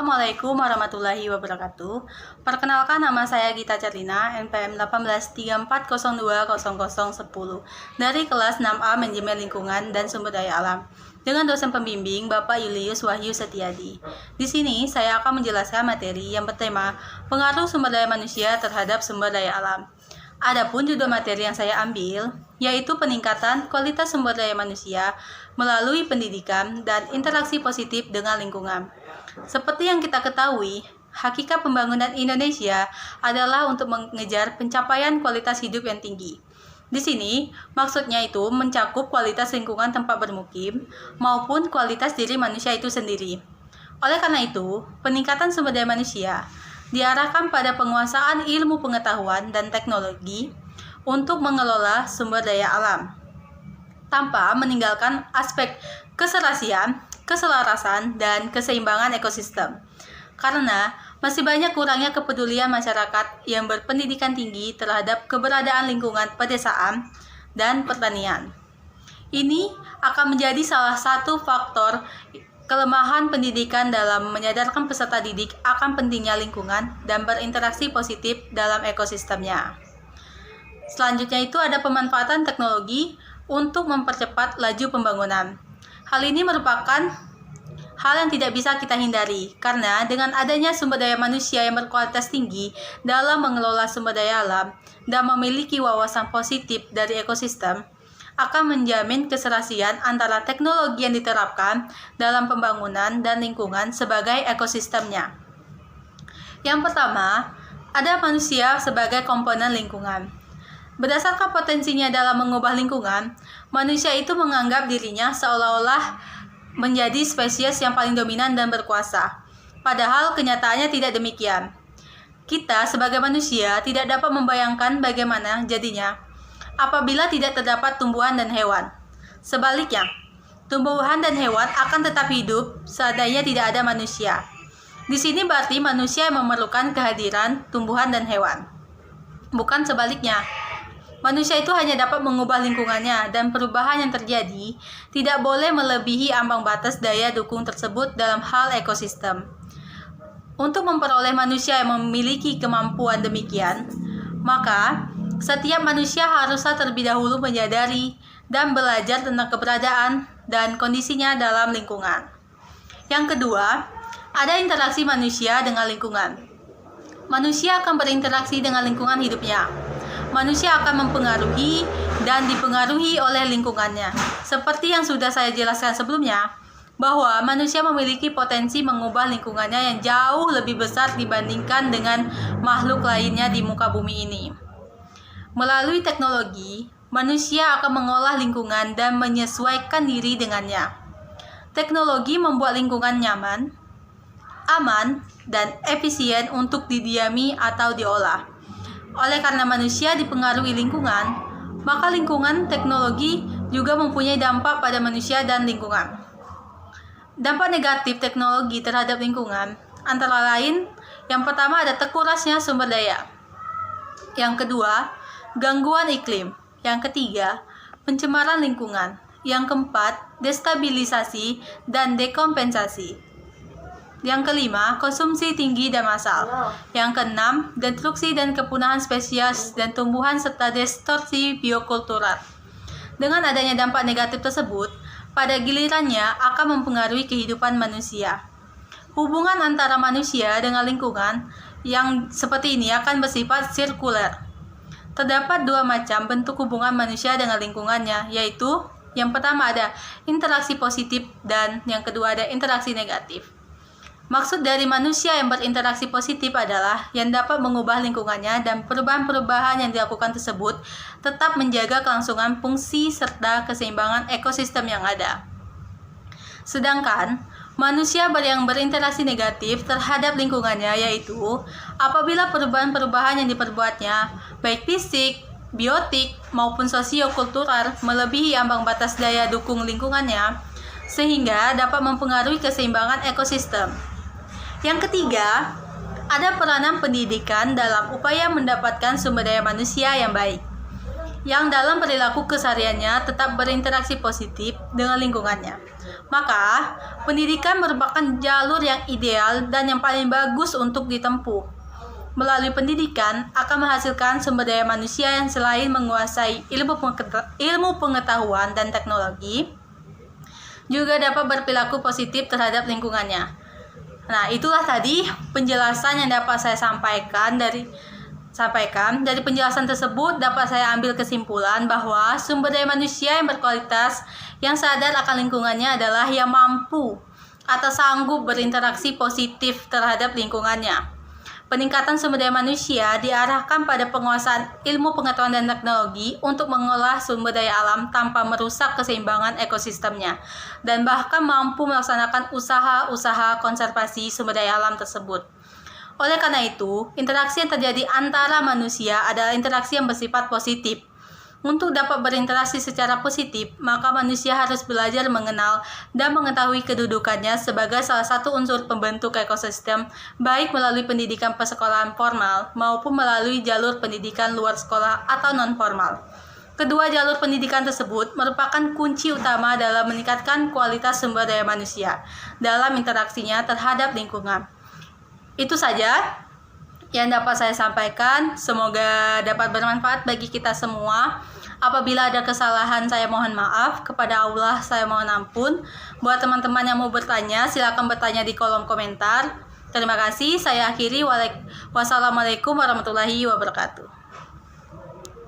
Assalamualaikum warahmatullahi wabarakatuh. Perkenalkan, nama saya Gita Carlina, NPM 1834020010 dari kelas 6A Manajemen Lingkungan dan Sumber Daya Alam dengan dosen pembimbing Bapak Julius Wahyu Setiadi. Di sini saya akan menjelaskan materi yang bertema pengaruh sumber daya manusia terhadap sumber daya alam. Adapun judul materi yang saya ambil yaitu peningkatan kualitas sumber daya manusia melalui pendidikan dan interaksi positif dengan lingkungan. Seperti yang kita ketahui, hakikat pembangunan Indonesia adalah untuk mengejar pencapaian kualitas hidup yang tinggi. Di sini, maksudnya itu mencakup kualitas lingkungan tempat bermukim maupun kualitas diri manusia itu sendiri. Oleh karena itu, peningkatan sumber daya manusia diarahkan pada penguasaan ilmu pengetahuan dan teknologi untuk mengelola sumber daya alam, tanpa meninggalkan aspek keserasian, keselarasan, dan keseimbangan ekosistem. Karena masih banyak kurangnya kepedulian masyarakat yang berpendidikan tinggi terhadap keberadaan lingkungan pedesaan dan pertanian. Ini akan menjadi salah satu faktor kelemahan pendidikan dalam menyadarkan peserta didik akan pentingnya lingkungan dan berinteraksi positif dalam ekosistemnya. Selanjutnya itu ada pemanfaatan teknologi untuk mempercepat laju pembangunan. Hal ini merupakan hal yang tidak bisa kita hindari, karena dengan adanya sumber daya manusia yang berkualitas tinggi dalam mengelola sumber daya alam dan memiliki wawasan positif dari ekosistem, akan menjamin keserasian antara teknologi yang diterapkan dalam pembangunan dan lingkungan sebagai ekosistemnya. Yang pertama, ada manusia sebagai komponen lingkungan. Berdasarkan potensinya dalam mengubah lingkungan, manusia itu menganggap dirinya seolah-olah menjadi spesies yang paling dominan dan berkuasa. Padahal kenyataannya tidak demikian. Kita sebagai manusia tidak dapat membayangkan bagaimana jadinya apabila tidak terdapat tumbuhan dan hewan. Sebaliknya, tumbuhan dan hewan akan tetap hidup seandainya tidak ada manusia. Di sini berarti manusia yang memerlukan kehadiran tumbuhan dan hewan, bukan sebaliknya. Manusia itu hanya dapat mengubah lingkungannya, dan perubahan yang terjadi tidak boleh melebihi ambang batas daya dukung tersebut dalam hal ekosistem. Untuk memperoleh manusia yang memiliki kemampuan demikian, maka setiap manusia haruslah terlebih dahulu menyadari dan belajar tentang keberadaan dan kondisinya dalam lingkungan. Yang kedua, ada interaksi manusia dengan lingkungan. Manusia akan berinteraksi dengan lingkungan hidupnya. Manusia akan mempengaruhi dan dipengaruhi oleh lingkungannya. Seperti yang sudah saya jelaskan sebelumnya, bahwa manusia memiliki potensi mengubah lingkungannya yang jauh lebih besar dibandingkan dengan makhluk lainnya di muka bumi ini. Melalui teknologi, manusia akan mengolah lingkungan dan menyesuaikan diri dengannya. Teknologi membuat lingkungan nyaman, aman, dan efisien untuk didiami atau diolah. Oleh karena manusia dipengaruhi lingkungan, maka lingkungan teknologi juga mempunyai dampak pada manusia dan lingkungan. Dampak negatif teknologi terhadap lingkungan antara lain, yang pertama ada terkurasnya sumber daya. Yang kedua, gangguan iklim. Yang ketiga, pencemaran lingkungan. Yang keempat, destabilisasi dan dekompensasi. Yang kelima, konsumsi tinggi dan massal. Yang keenam, destruksi dan kepunahan spesies dan tumbuhan serta distorsi biokultural. Dengan adanya dampak negatif tersebut, pada gilirannya akan mempengaruhi kehidupan manusia. Hubungan antara manusia dengan lingkungan yang seperti ini akan bersifat sirkuler. Terdapat dua macam bentuk hubungan manusia dengan lingkungannya, yaitu yang pertama ada interaksi positif dan yang kedua ada interaksi negatif. Maksud dari manusia yang berinteraksi positif adalah yang dapat mengubah lingkungannya, dan perubahan-perubahan yang dilakukan tersebut tetap menjaga kelangsungan fungsi serta keseimbangan ekosistem yang ada. Sedangkan manusia yang berinteraksi negatif terhadap lingkungannya yaitu apabila perubahan-perubahan yang diperbuatnya, baik fisik, biotik, maupun sosiokultural melebihi ambang batas daya dukung lingkungannya, sehingga dapat mempengaruhi keseimbangan ekosistem. Yang ketiga, ada peranan pendidikan dalam upaya mendapatkan sumber daya manusia yang baik, yang dalam perilaku kesehariannya tetap berinteraksi positif dengan lingkungannya. Maka, pendidikan merupakan jalur yang ideal dan yang paling bagus untuk ditempuh. Melalui pendidikan akan menghasilkan sumber daya manusia yang selain menguasai ilmu pengetahuan dan teknologi, juga dapat berperilaku positif terhadap lingkungannya. Nah, itulah tadi penjelasan yang dapat saya sampaikan. Dari penjelasan tersebut dapat saya ambil kesimpulan bahwa sumber daya manusia yang berkualitas, yang sadar akan lingkungannya adalah yang mampu atau sanggup berinteraksi positif terhadap lingkungannya. Peningkatan sumber daya manusia diarahkan pada penguasaan ilmu pengetahuan dan teknologi untuk mengolah sumber daya alam tanpa merusak keseimbangan ekosistemnya, dan bahkan mampu melaksanakan usaha-usaha konservasi sumber daya alam tersebut. Oleh karena itu, interaksi yang terjadi antara manusia adalah interaksi yang bersifat positif. Untuk dapat berinteraksi secara positif, maka manusia harus belajar mengenal dan mengetahui kedudukannya sebagai salah satu unsur pembentuk ekosistem, baik melalui pendidikan persekolahan formal maupun melalui jalur pendidikan luar sekolah atau non-formal. Kedua jalur pendidikan tersebut merupakan kunci utama dalam meningkatkan kualitas sumber daya manusia dalam interaksinya terhadap lingkungan. Itu saja yang dapat saya sampaikan. Semoga dapat bermanfaat bagi kita semua. Apabila ada kesalahan, saya mohon maaf. Kepada Allah, saya mohon ampun. Buat teman-teman yang mau bertanya, silakan bertanya di kolom komentar. Terima kasih. Saya akhiri. Wassalamualaikum warahmatullahi wabarakatuh.